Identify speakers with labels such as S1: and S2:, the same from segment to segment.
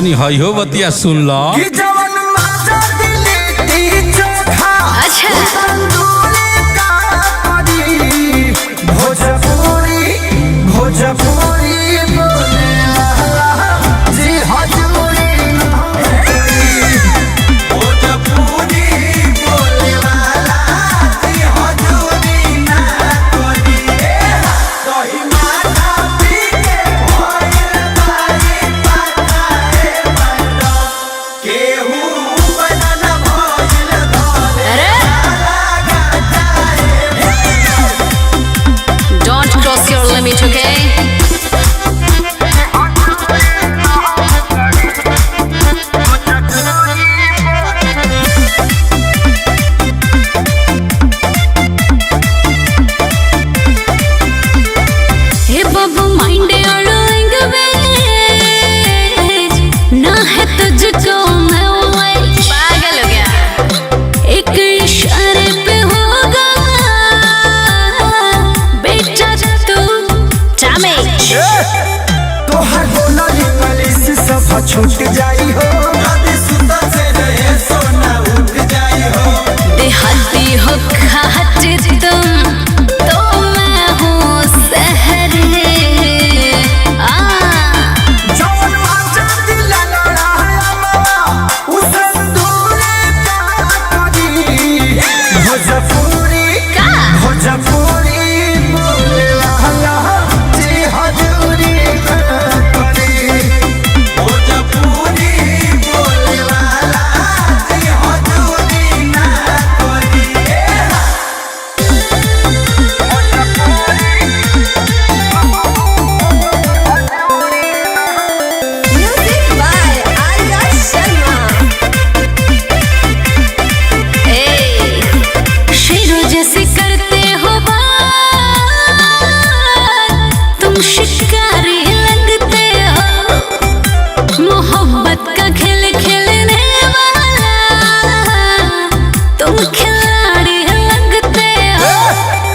S1: तनी हई हो बतिया सुन लो।
S2: छूट जाई हो से रहे सोना उठ जाई हो
S3: देहाती हो खाते तुम तो मैं हूँ शहर
S2: जौन आजा दिल लड़ा उसे दूर का करी भोजपुरी बोले वाला जी हजूरी करी
S3: शिकारी लगते हो मोहब्बत का खेल खेलने वाला तुम खिलाड़ी लगते हो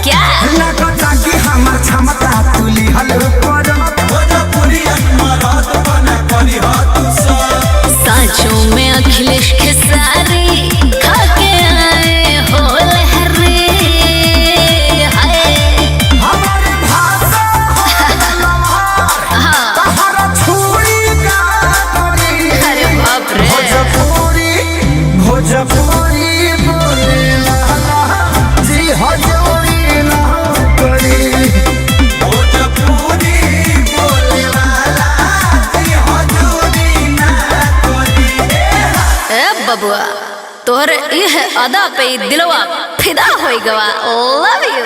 S3: क्या
S2: लगता कि हमार क्षमता तुली हल पर भोजपुरी मरद बना करी हो तू सब
S3: सांचों में अखिलेश खेसारी खाके आए हो लहरे
S2: भोजपुरी बोले वाला जी हजूरी ना करी भोजपुरी बोले वाला जी हजूरी ना करी।
S3: ए बबुआ तोहर यह अदा पे दिलवा फिदा हो गवा लव यू।